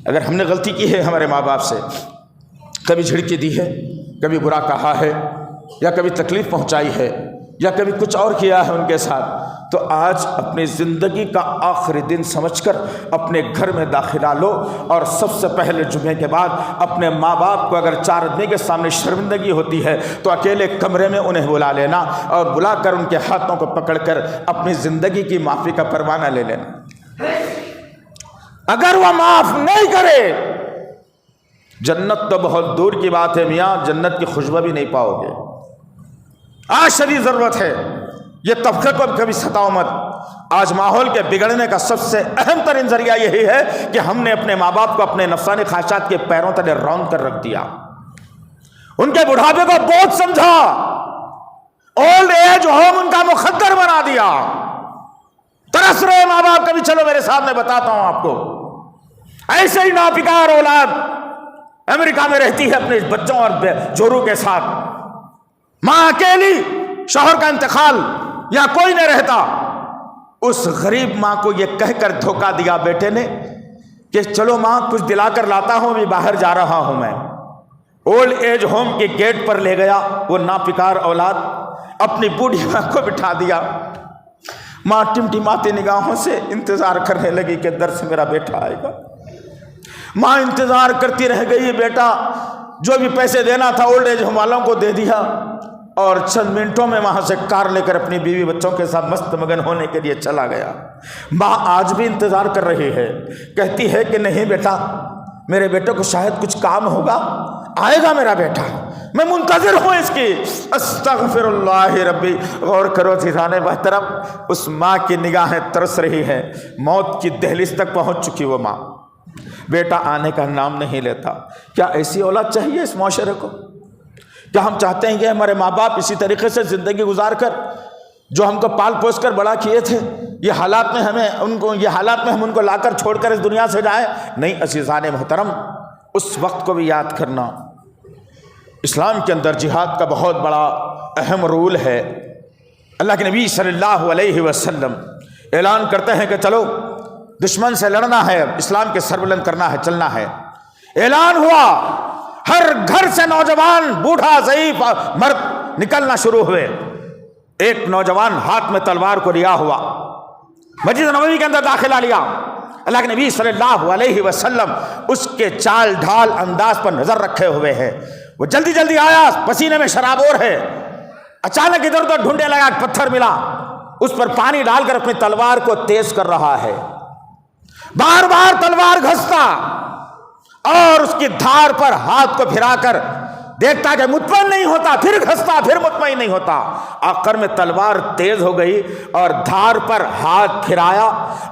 اگر ہم نے غلطی کی ہے ہمارے ماں باپ سے، کبھی جھڑکی دی ہے، کبھی برا کہا ہے، یا کبھی تکلیف پہنچائی ہے، یا کبھی کچھ اور کیا ہے ان کے ساتھ، تو آج اپنی زندگی کا آخری دن سمجھ کر اپنے گھر میں داخلہ لو، اور سب سے پہلے جمعے کے بعد اپنے ماں باپ کو اگر 4 آدمی کے سامنے شرمندگی ہوتی ہے تو اکیلے کمرے میں انہیں بلا لینا، اور بلا کر ان کے ہاتھوں کو پکڑ کر اپنی زندگی کی معافی کا پروانہ لے لینا۔ اگر وہ معاف نہیں کرے، جنت تو بہت دور کی بات ہے میاں، جنت کی خوشبو بھی نہیں پاؤ گے۔ آج شدید ضرورت ہے، یہ طبقے کو کبھی ستاؤ مت۔ آج ماحول کے بگڑنے کا سب سے اہم ترین ذریعہ یہی ہے کہ ہم نے اپنے ماں باپ کو اپنے نفسانی خواہشات کے پیروں تلے رون کر رکھ دیا، ان کے بڑھاپے کو بہت سمجھا، اولڈ ایج ہوم ان کا مخدر بنا دیا۔ ترس رہے ماں باپ، کبھی چلو میرے ساتھ، میں بتاتا ہوں آپ کو۔ ایسے ہی ناپکار اولاد امریکہ میں رہتی ہے اپنے بچوں اور جوروں کے ساتھ، ماں اکیلی، شوہر کا انتقال یا کوئی نہیں رہتا، اس غریب ماں کو یہ کہہ کر دھوکہ دیا بیٹے نے کہ چلو ماں کچھ دلا کر لاتا ہوں، ابھی باہر جا رہا ہوں میں۔ اولڈ ایج ہوم کے گیٹ پر لے گیا وہ ناپکار اولاد، اپنی بوڑھی ماں کو بٹھا دیا، ماں ٹمٹماتی نگاہوں سے انتظار کرنے لگی کہ در سے میرا بیٹا آئے گا۔ ماں انتظار کرتی رہ گئی، بیٹا جو بھی پیسے دینا تھا اولڈ ایج ہوم والوں کو دے دیا، اور چند منٹوں میں وہاں سے کار لے کر اپنی بیوی بچوں کے ساتھ مست مگن ہونے کے لیے چلا گیا۔ ماں آج بھی انتظار کر رہی ہے، کہتی ہے کہ نہیں بیٹا، میرے بیٹے کو شاید کچھ کام ہوگا، آئے گا میرا بیٹا، میں منتظر ہوں اس کی۔ استغفر اللہ ربی۔ غور کرو عزیزان محترم، اس ماں کی نگاہیں ترس رہی ہیں، موت کی دہلیز تک پہنچ چکی وہ ماں، بیٹا آنے کا نام نہیں لیتا۔ کیا ایسی اولاد چاہیے اس معاشرے کو؟ کیا ہم چاہتے ہیں کہ ہمارے ماں باپ اسی طریقے سے زندگی گزار کر، جو ہم کو پال پوس کر بڑا کیے تھے، یہ حالات میں ہم ان کو لا کر چھوڑ کر اس دنیا سے جائیں؟ نہیں عزیزان محترم، اس وقت کو بھی یاد کرنا۔ اسلام کے اندر جہاد کا بہت بڑا اہم رول ہے۔ اللہ کے نبی صلی اللہ علیہ وسلم اعلان کرتے ہیں کہ چلو دشمن سے لڑنا ہے، اسلام کے سر بلند کرنا ہے، چلنا ہے۔ اعلان ہوا، ہر گھر سے نوجوان، بوڑھا، ضعیف، مرد نکلنا شروع ہوئے۔ ایک نوجوان ہاتھ میں تلوار کو لیا ہوا مسجد نبوی کے اندر داخلہ لیا۔ اللہ کے نبی صلی اللہ علیہ وسلم اس کے چال ڈھال انداز پر نظر رکھے ہوئے ہیں۔ وہ جلدی جلدی آیا، پسینے میں شرابور ہے، اچانک ادھر ادھر ڈھونڈنے لگا، پتھر ملا، اس پر پانی ڈال کر اپنی تلوار کو تیز کر رہا ہے، بار بار تلوار گھستا اور اس کی دھار پر ہاتھ کو پھرا کر دیکھتا کہ مطمئن نہیں ہوتا، پھر گھستا، پھر مطمئن نہیں ہوتا۔ آخر میں تلوار تیز ہو گئی اور دھار پر ہاتھ پھرایا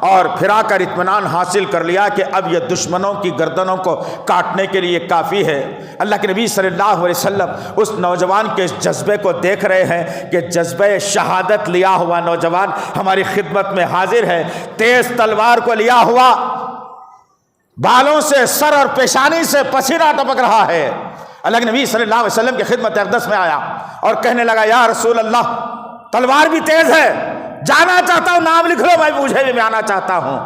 اور پھرا کر اطمینان حاصل کر لیا کہ اب یہ دشمنوں کی گردنوں کو کاٹنے کے لیے کافی ہے۔ اللہ کے نبی صلی اللہ علیہ وسلم اس نوجوان کے جذبے کو دیکھ رہے ہیں کہ جذبہ شہادت لیا ہوا نوجوان ہماری خدمت میں حاضر ہے، تیز تلوار کو لیا ہوا، بالوں سے، سر اور پیشانی سے پسینہ ٹپک رہا ہے۔ اللہ کے نبی صلی اللہ علیہ وسلم کی خدمت اقدس میں آیا اور کہنے لگا، یا رسول اللہ، تلوار بھی تیز ہے، جانا چاہتا ہوں، نام لکھ لو، مجھے بھی میں آنا چاہتا ہوں۔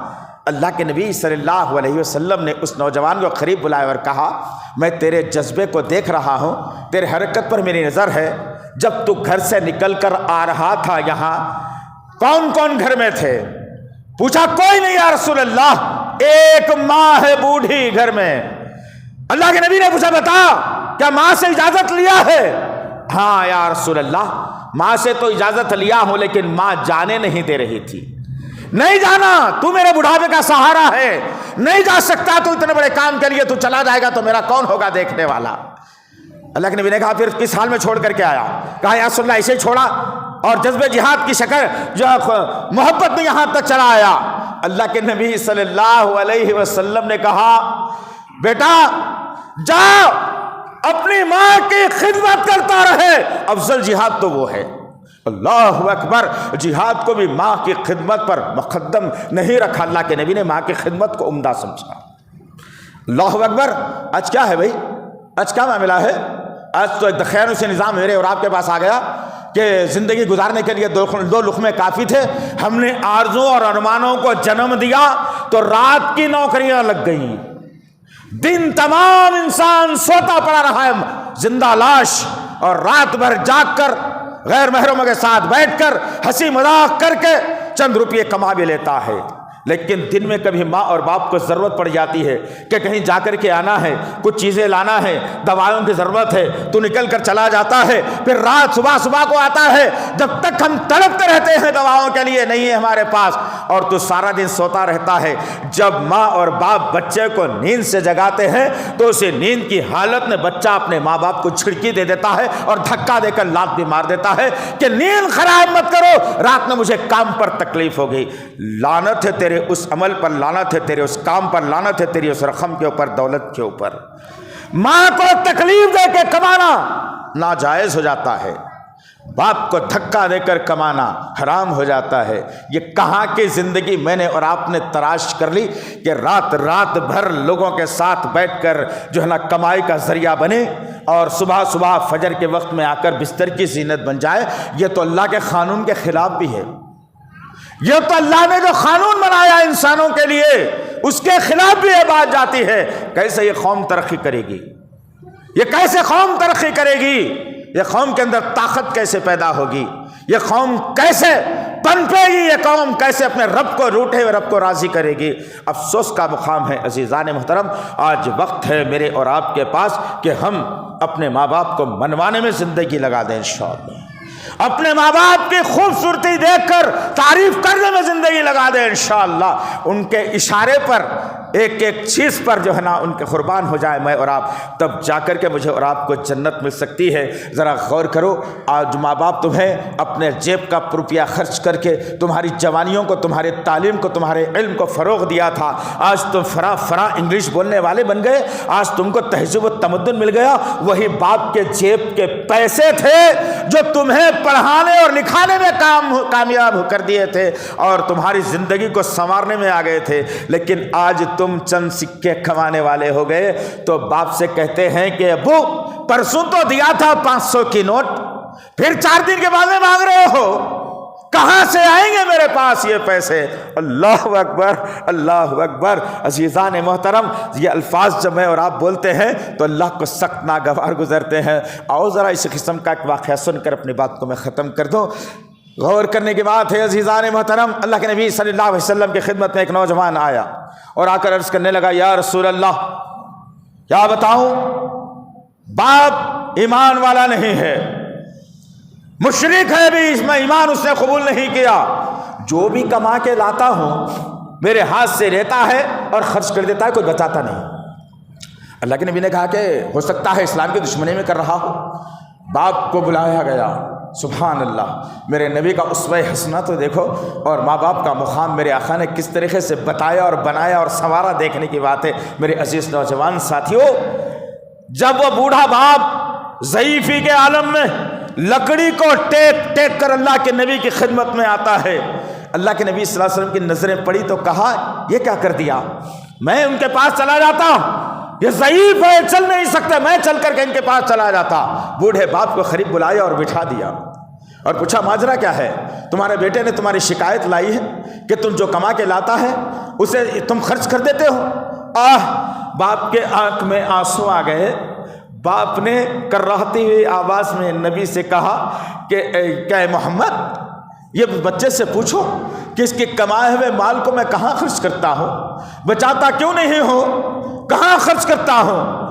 اللہ کے نبی صلی اللہ علیہ وسلم نے اس نوجوان کو قریب بلایا اور کہا، میں تیرے جذبے کو دیکھ رہا ہوں، تیرے حرکت پر میری نظر ہے، جب تو گھر سے نکل کر آ رہا تھا یہاں کون کون گھر میں تھے؟ پوچھا، کوئی نہیں یا رسول اللہ، ایک ماں ہے بوڑھی گھر میں۔ اللہ کے نبی نے پوچھا، بتا کیا ماں سے اجازت لیا ہے؟ ہاں یا رسول اللہ، ماں سے تو اجازت لیا ہوں، لیکن ماں جانے نہیں دے رہی تھی۔ نہیں جانا، تو میرے بڑھاپے کا سہارا ہے، نہیں جا سکتا، تو اتنے بڑے کام کے لیے تو چلا جائے گا تو میرا کون ہوگا دیکھنے والا؟ اللہ کے نبی نے کہا، پھر کس حال میں چھوڑ کر کے آیا؟ کہا یا رسول اللہ، اسے چھوڑا اور جذبہ جہاد کی شکل جو محبت میں یہاں تک چلا آیا۔ اللہ کے نبی صلی اللہ علیہ وسلم نے کہا، بیٹا جا، اپنی ماں کی خدمت کرتا رہے، افضل جہاد تو وہ ہے۔ اللہ اکبر، جہاد کو بھی ماں کی خدمت پر مقدم نہیں رکھا، اللہ کے نبی نے ماں کی خدمت کو عمدہ سمجھا۔ اللہ اکبر، آج کیا ہے بھائی؟ آج کیا معاملہ ہے؟ آج تو ایک خیر سے نظام میرے اور آپ کے پاس آ گیا کہ زندگی گزارنے کے لیے دو لقمے کافی تھے، ہم نے آرزو اور ارمانوں کو جنم دیا تو رات کی نوکریاں لگ گئیں، دن تمام انسان سوتا پڑا رہا ہے زندہ لاش، اور رات بھر جاگ کر غیر محرموں کے ساتھ بیٹھ کر ہنسی مذاق کر کے چند روپئے کما بھی لیتا ہے۔ لیکن دن میں کبھی ماں اور باپ کو ضرورت پڑ جاتی ہے کہ کہیں جا کر کے آنا ہے، کچھ چیزیں لانا ہے، دوائیوں کی ضرورت ہے، تو نکل کر چلا جاتا ہے، پھر رات صبح کو آتا ہے، جب تک ہم تڑپتے رہتے ہیں دواؤں کے لیے نہیں ہے ہمارے پاس، اور تو سارا دن سوتا رہتا ہے۔ جب ماں اور باپ بچے کو نیند سے جگاتے ہیں تو اسے نیند کی حالت میں بچہ اپنے ماں باپ کو چھڑکی دے دیتا ہے اور دھکا دے کر لات بھی مار دیتا ہے کہ نیند خراب مت کرو، رات میں مجھے کام پر تکلیف ہو گئی۔ لعنت ہے تیرے اس عمل پر، لعنت ہے تیرے اس کام پر، لعنت ہے تیری اس رقم کے اوپر، دولت کے اوپر۔ ماں کو تکلیف دے کے کمانا ناجائز ہو جاتا ہے، باپ کو دھکا دے کر کمانا حرام ہو جاتا ہے۔ یہ کہاں کی زندگی میں نے اور آپ نے تراش کر لی کہ رات بھر لوگوں کے ساتھ بیٹھ کر جو ہے نا کمائی کا ذریعہ بنے اور صبح فجر کے وقت میں آ کر بستر کی زینت بن جائے۔ یہ تو اللہ کے قانون کے خلاف بھی ہے، یہ تو اللہ نے جو قانون بنایا انسانوں کے لیے اس کے خلاف بھی یہ بات جاتی ہے۔ کیسے یہ قوم ترقی کرے گی؟ یہ کیسے قوم ترقی کرے گی؟ یہ قوم کے اندر طاقت کیسے پیدا ہوگی؟ یہ قوم کیسے پنپے گی؟ یہ قوم کیسے اپنے رب کو روٹھے ہوئے رب کو راضی کرے گی؟ افسوس کا مقام ہے عزیزان محترم، آج وقت ہے میرے اور آپ کے پاس کہ ہم اپنے ماں باپ کو منوانے میں زندگی لگا دیں انشاءاللہ، اپنے ماں باپ کی خوبصورتی دیکھ کر تعریف کرنے میں زندگی لگا دیں انشاءاللہ، ان کے اشارے پر ایک ایک چیز پر جو ہے نا ان کے قربان ہو جائے میں اور آپ، تب جا کر کے مجھے اور آپ کو جنت مل سکتی ہے۔ ذرا غور کرو، آج ماں باپ تمہیں اپنے جیب کا روپیہ خرچ کر کے تمہاری جوانیوں کو، تمہارے تعلیم کو، تمہارے علم کو فروغ دیا تھا، آج تم فراں انگلش بولنے والے بن گئے، آج تم کو تہذیب و تمدن مل گیا، وہی باپ کے جیب کے پیسے تھے جو تمہیں پڑھانے اور لکھانے میں کامیاب کر دیے تھے اور تمہاری زندگی کو سنوارنے میں آ گئے تھے، لیکن آج تم چند سکے کمانے والے ہو گئے تو باپ سے کہتے ہیں کہ ابو پرسوں تو دیا تھا 500 کی نوٹ، پھر 4 دن کے بعد میں مانگ رہے ہو، کہاں سے آئیں گے میرے پاس یہ پیسے؟ اللہ اکبر، اللہ اکبر۔ عزیزان محترم، یہ الفاظ جب میں اور آپ بولتے ہیں تو اللہ کو سخت ناگوار گزرتے ہیں۔ آؤ ذرا اس قسم کا ایک واقعہ سن کر اپنی بات کو میں ختم کر دوں۔ غور کرنے کی بات ہے عزیزان محترم، اللہ کے نبی صلی اللہ علیہ وسلم کی خدمت میں ایک نوجوان آیا اور آ کر عرض کرنے لگا، یا رسول اللہ، کیا بتاؤں، باپ ایمان والا نہیں ہے، مشرک ہے بھی، اس میں ایمان اس نے قبول نہیں کیا، جو بھی کما کے لاتا ہوں میرے ہاتھ سے لیتا ہے اور خرچ کر دیتا ہے، کوئی بچاتا نہیں۔ اللہ کے نبی نے کہا کہ ہو سکتا ہے اسلام کی دشمنی میں کر رہا ہو۔ باپ کو بلایا گیا، سبحان اللہ، میرے نبی کا اسوہ حسنہ تو دیکھو، اور ماں باپ کا مقام میرے آقا نے کس طریقے سے بتایا اور بنایا اور سنوارا، دیکھنے کی بات ہے میرے عزیز نوجوان ساتھیوں۔ جب وہ بوڑھا باپ ضعیفی کے عالم میں لکڑی کو ٹیک کر اللہ کے نبی کی خدمت میں آتا ہے، اللہ کے نبی صلی اللہ علیہ وسلم کی نظریں پڑی تو کہا، یہ کیا کر دیا، میں ان کے پاس چلا جاتا، یہ ضعیف ہے، چل نہیں سکتے، میں چل کر کے ان کے پاس چلا جاتا۔ بوڑھے باپ کو قریب بلایا اور بٹھا دیا اور پوچھا، ماجرا کیا ہے؟ تمہارے بیٹے نے تمہاری شکایت لائی ہے کہ تم جو کما کے لاتا ہے اسے تم خرچ کر دیتے ہو۔ باپ کے آنکھ میں آنسو آ گئے۔ باپ نے کراہتی ہوئی آواز میں نبی سے کہا کہ کیا محمد، یہ بچے سے پوچھو کہ اس کے کمائے ہوئے مال کو میں کہاں خرچ کرتا ہوں، بچاتا کیوں نہیں ہوں، کہاں خرچ کرتا ہوں؟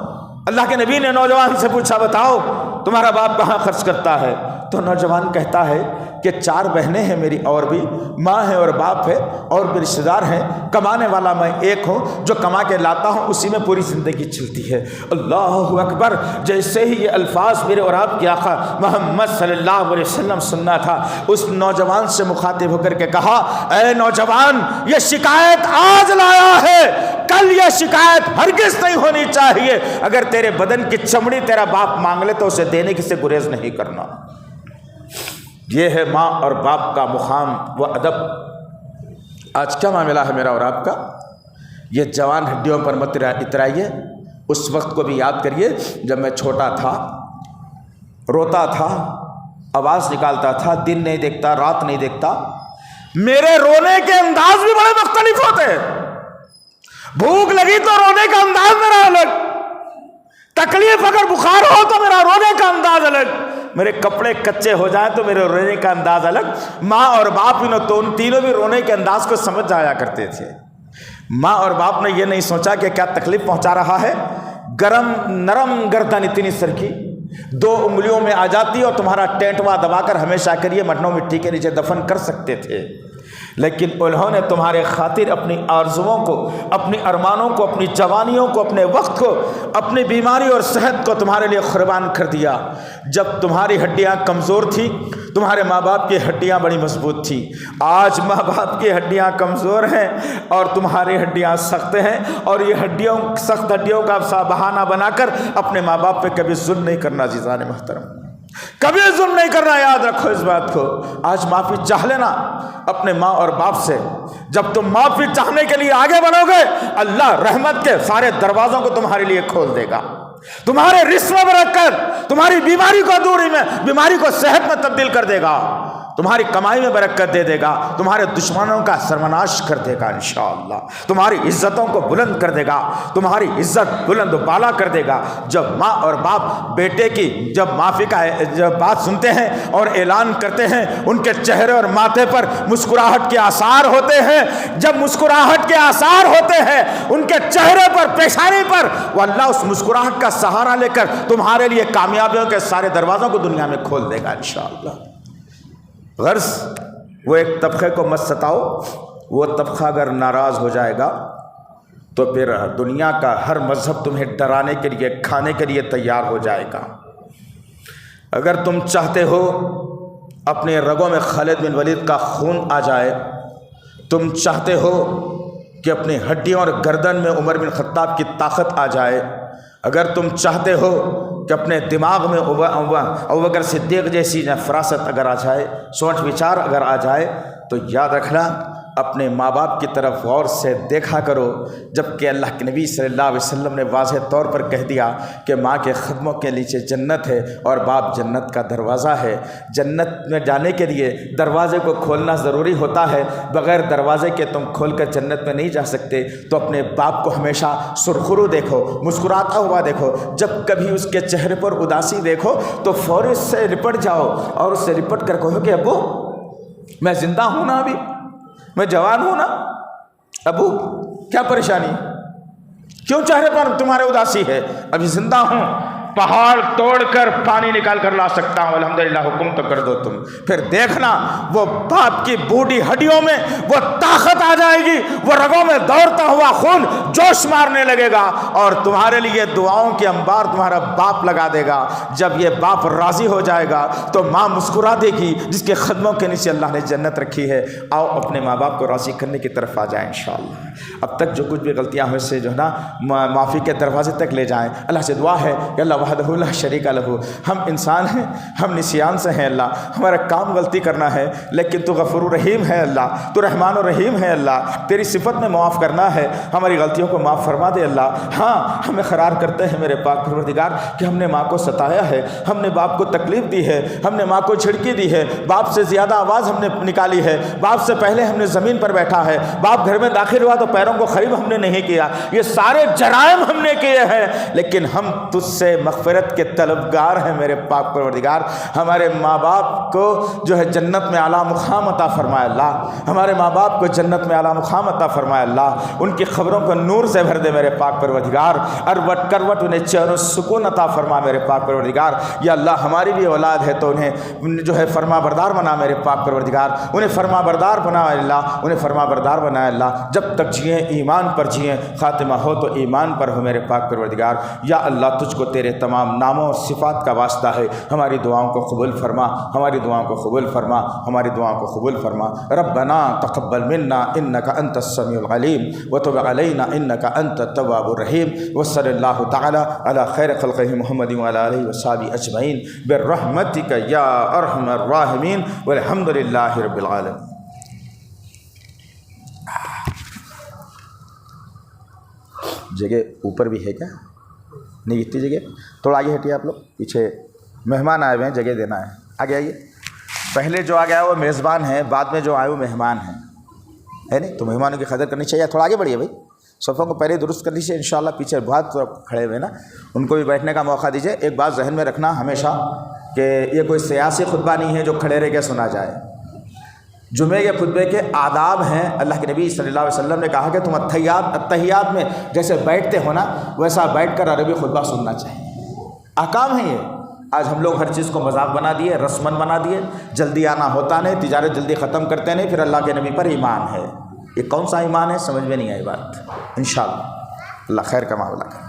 اللہ کے نبی نے نوجوان سے پوچھا، بتاؤ تمہارا باپ کہاں خرچ کرتا ہے؟ تو نوجوان کہتا ہے کہ 4 بہنیں ہیں میری، اور بھی ماں ہے اور باپ ہے اور بھی رشتہ دار ہیں، کمانے والا میں ایک ہوں، جو کما کے لاتا ہوں اسی میں پوری زندگی چلتی ہے۔ اللہ اکبر۔ جیسے ہی یہ الفاظ میرے اور آپ کے آقا محمد صلی اللہ علیہ وسلم سننا تھا، اس نوجوان سے مخاطب ہو کر کے کہا، اے نوجوان، یہ شکایت آج لایا ہے، کل یہ شکایت ہرگز نہیں ہونی چاہیے۔ اگر تیرے بدن کی چمڑی تیرا باپ مانگ لے تو اسے دینے کی سے گریز نہیں کرنا۔ یہ ہے ماں اور باپ کا مقام و ادب۔ آج کیا معاملہ ہے میرا اور آپ کا؟ یہ جوان ہڈیوں پر مت اترائیے، اس وقت کو بھی یاد کریے جب میں چھوٹا تھا، روتا تھا، آواز نکالتا تھا، دن نہیں دیکھتا، رات نہیں دیکھتا، میرے رونے کے انداز بھی بڑے مختلف ہوتے ہیں۔ بھوک لگی تو رونے کا انداز میرا الگ، تکلیف اگر بخار ہو تو میرا رونے کا انداز الگ، میرے کپڑے کچے ہو جائیں تو میرے رونے کا انداز الگ۔ ماں اور باپ ان تینوں بھی رونے کے انداز کو سمجھ جایا کرتے تھے۔ ماں اور باپ نے یہ نہیں سوچا کہ کیا تکلیف پہنچا رہا ہے، گرم نرم گردن اتنی سرخی 2 انگلیوں میں آ جاتی اور تمہارا ٹینٹوا دبا کر ہمیشہ کے لیے مٹنوں مٹی کے نیچے دفن کر سکتے تھے، لیکن انہوں نے تمہارے خاطر اپنی آرزوؤں کو، اپنی ارمانوں کو، اپنی جوانیوں کو، اپنے وقت کو، اپنی بیماری اور صحت کو تمہارے لیے قربان کر دیا۔ جب تمہاری ہڈیاں کمزور تھیں، تمہارے ماں باپ کی ہڈیاں بڑی مضبوط تھیں۔ آج ماں باپ کی ہڈیاں کمزور ہیں اور تمہاری ہڈیاں سخت ہیں، اور یہ سخت ہڈیوں کا بہانہ بنا کر اپنے ماں باپ پہ کبھی ظلم نہیں کرنا۔ عزیزان محترم، کبھی ظلم نہیں کرنا، یاد رکھو اس بات کو۔ آج معافی چاہ لینا اپنے ماں اور باپ سے۔ جب تم معافی چاہنے کے لیے آگے بڑھو گے، اللہ رحمت کے سارے دروازوں کو تمہارے لیے کھول دے گا، تمہارے رزق میں برکت، تمہاری بیماری کو دوری میں، بیماری کو صحت میں تبدیل کر دے گا۔ تمہاری کمائی میں برکت دے دے گا، تمہارے دشمنوں کا سرمناش کر دے گا انشاءاللہ، تمہاری عزتوں کو بلند کر دے گا، تمہاری عزت بلند و بالا کر دے گا۔ جب ماں اور باپ بیٹے کی جب معافی کا جب بات سنتے ہیں اور اعلان کرتے ہیں، ان کے چہرے اور ماتھے پر مسکراہٹ کے آثار ہوتے ہیں، جب مسکراہٹ کے آثار ہوتے ہیں ان کے چہرے پر، پیشانی پر، وہ اللہ اس مسکراہٹ کا سہارا لے کر تمہارے لیے کامیابیوں کے سارے دروازوں کو دنیا میں کھول دے گا انشاءاللہ۔ غرض وہ ایک طبقے کو مت ستاؤ، وہ طبقہ اگر ناراض ہو جائے گا تو پھر دنیا کا ہر مذہب تمہیں ڈرانے کے لیے، کھانے کے لیے تیار ہو جائے گا۔ اگر تم چاہتے ہو اپنے رگوں میں خالد بن ولید کا خون آ جائے، تم چاہتے ہو کہ اپنی ہڈیوں اور گردن میں عمر بن خطاب کی طاقت آ جائے، اگر تم چاہتے ہو کہ اپنے دماغ میں ابوبکر صدیق جیسی فراست اگر آ جائے، سوچ وچار اگر آ جائے، تو یاد رکھنا اپنے ماں باپ کی طرف غور سے دیکھا کرو، جبکہ اللہ کے نبی صلی اللہ علیہ وسلم نے واضح طور پر کہہ دیا کہ ماں کے قدموں کے نیچے جنت ہے اور باپ جنت کا دروازہ ہے۔ جنت میں جانے کے لیے دروازے کو کھولنا ضروری ہوتا ہے، بغیر دروازے کے تم کھول کر جنت میں نہیں جا سکتے۔ تو اپنے باپ کو ہمیشہ سرخرو دیکھو، مسکراتا ہوا دیکھو، جب کبھی اس کے چہرے پر اداسی دیکھو تو فوری اس سے لپٹ جاؤ اور اس سے لپٹ کر کہو کہ ابو میں زندہ ہوں نا، ابھی میں جوان ہوں نا، ابو کیا پریشانی، کیوں چہرے پر تمہارے اداسی ہے؟ ابھی زندہ ہوں، پہاڑ توڑ کر پانی نکال کر لا سکتا ہوں، الحمدللہ، حکم تو کر دو تم۔ پھر دیکھنا وہ باپ کی بوڑھی ہڈیوں میں وہ طاقت آ جائے گی، وہ رگوں میں دوڑتا ہوا خون جوش مارنے لگے گا اور تمہارے لیے دعاؤں کے انبار تمہارا باپ لگا دے گا۔ جب یہ باپ راضی ہو جائے گا تو ماں مسکرا دے گی جس کے قدموں کے نیچے اللہ نے جنت رکھی ہے۔ آؤ اپنے ماں باپ کو راضی کرنے کی طرف آ جائیں انشاءاللہ۔ اب تک جو کچھ بھی غلطیاں ہوئے سے جو ہے نا معافی کے دروازے تک لے جائیں۔ اللہ سے دعا ہے کہ اللہ وحدہ لا شریک لہ، ہم انسان ہیں، ہم نسیان سے ہیں اللہ، ہمارا کام غلطی کرنا ہے، لیکن تو غفور الرحیم ہے اللہ، تو رحمان الرحیم ہے اللہ، تیری صفت میں معاف کرنا ہے، ہماری غلطیوں کو معاف فرما دے اللہ۔ ہاں ہم اقرار کرتے ہیں میرے پاک پروردگار کہ ہم نے ماں کو ستایا ہے، ہم نے باپ کو تکلیف دی ہے، ہم نے ماں کو جھڑکی دی ہے، باپ سے زیادہ آواز ہم نے نکالی ہے، باپ سے پہلے ہم نے زمین پر بیٹھا ہے، باپ گھر میں داخل ہوا تو پیروں کو قریب ہم نے نہیں کیا، یہ سارے جرائم ہم نے کیے ہیں، لیکن ہم تجھ سے مغفرت کے طلبگار ہیں میرے پاک پروردگار۔ ہمارے ماں باپ کو جو ہے جنت میں اعلیٰ مقام عطا فرمائے اللہ، ہمارے ماں باپ کو جنت میں اعلیٰ مقام عطا فرمائے اللہ، ان کی خبروں کو نور سے بھر دے میرے پاک پروردگار، اروٹ کروٹ انہیں چین و سکون عطا فرما میرے پاک پروردگار۔ یا اللہ ہماری بھی اولاد ہے تو انہیں جو ہے فرما بردار بنا میرے پاک پروردگار، انہیں فرما بردار بنا اللہ، انہیں فرما بردار بنا اللہ، جب تک جئیں ایمان پر جئیں، خاتمہ ہو تو ایمان پر ہو میرے پاک پروردگار۔ یا اللہ تجھ کو تیرے تمام ناموں اور صفات کا واسطہ ہے، ہماری دعاؤں کو قبول فرما، ہماری دعاؤں کو قبول فرما، ہماری دعاؤں کو قبول فرما۔ ربنا تقبل منا انک انت السمیع العلیم وتب علینا انک انت التواب الرحیم، وصلی اللہ تعالی علی خیر خلقہ محمد وعلی آلہ وصحبہ اجمعین برحمتک یا ارحم الراحمین والحمد للہ رب العالمین۔ جگہ اوپر بھی ہے کیا؟ نہیں اتنی جگہ، تھوڑا آگے ہٹیے آپ لوگ، پیچھے مہمان آئے ہوئے ہیں، جگہ دینا ہے، آگے آئیے۔ پہلے جو آگے آئے وہ میزبان ہیں، بعد میں جو آئے وہ مہمان ہیں، ہے نہیں؟ تو مہمانوں کی قدر کرنی چاہیے۔ تھوڑا آگے بڑھیے بھائی، صفوں کو پہلے درست کر لیجیے انشاءاللہ۔ پیچھے بہت کھڑے ہوئے نا، ان کو بھی بیٹھنے کا موقع دیجیے۔ ایک بات ذہن میں رکھنا ہمیشہ کہ یہ کوئی سیاسی خطبہ نہیں ہے جو کھڑے رہ کے سنا جائے۔ جمعے کے خطبے کے آداب ہیں، اللہ کے نبی صلی اللہ علیہ وسلم نے کہا کہ تم اتحیات میں جیسے بیٹھتے ہو نا، ویسا بیٹھ کر عربی خطبہ سننا چاہیے۔ احکام ہیں یہ۔ آج ہم لوگ ہر چیز کو مذاق بنا دیے، رسمن بنا دیے، جلدی آنا ہوتا نہیں، تجارت جلدی ختم کرتے نہیں، پھر اللہ کے نبی پر ایمان ہے۔ یہ کون سا ایمان ہے؟ سمجھ میں نہیں آئی بات۔ انشاءاللہ اللہ خیر کا معاملہ کرے۔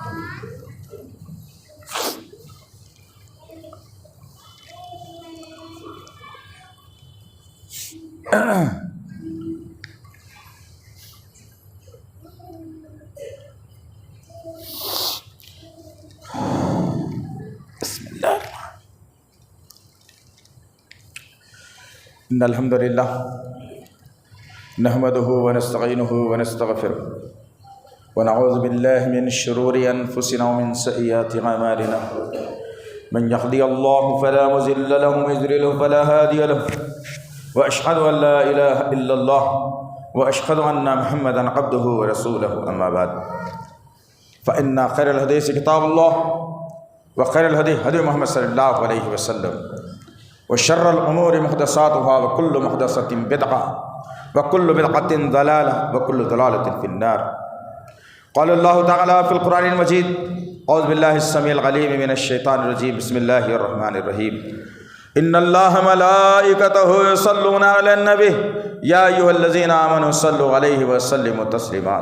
بسم اللہ ان الحمد للہ نحمده ونستعینه ونستغفره ونعوذ باللہ من شرور انفسنا ومن سیئات اعمالنا من يهده الله فلا مضل له ومن يضلل فلا هادي له وأشهد أن لا إله إلا الله وأشهد أن محمدا عبده ورسوله أما بعد فإن خير الحديث كتاب الله وخير الهدي هدي محمد صلى الله عليه وسلم وشر الأمور محدثاتها وكل محدثة بدعة وكل بدعة ضلالة وكل ضلالة في النار. قال الله تعالى في القرآن المجيد أعوذ بالله السميع العليم من الشيطان الرجيم بسم الله الرحمن الرحيم إن الله ملائكته يصلون على النبي يا أيها الذين آمنوا صلوا عليه وسلموا تسليما.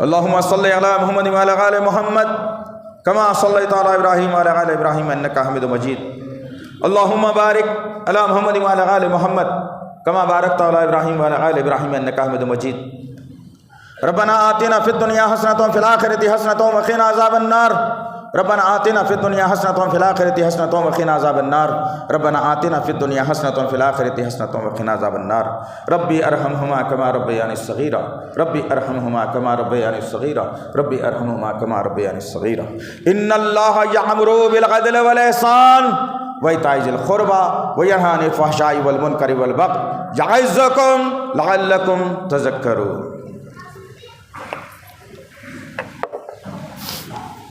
اللهم صل على محمد وعلى آل محمد كما صليت على إبراهيم وعلى آل إبراهيم إنك حميد مجيد. اللهم بارك على محمد وعلى آل محمد كما باركت على إبراهيم وعلى آل إبراهيم إنك حميد مجيد. ربنا آتنا في الدنيا حسنة وفي الآخرة حسنة وقنا عذاب النار. ربنا آتنا في الدنيا حسنة وفي الآخرة حسنة وقنا عذاب النار. ربنا آتنا في الدنيا حسنة وفي الآخرة حسنة وقنا عذاب النار. ربي أرحمهما كما ربياني صغيرا. ربي أرحمهما كما ربياني صغيرا. ربي أرحمهما كما ربياني صغيرا. إن الله يأمر بالعدل والإحسان وإيتاء ذي القربى وينهى عن الفحشاء والمنكر والبغي يعظكم لعلكم تذكرون.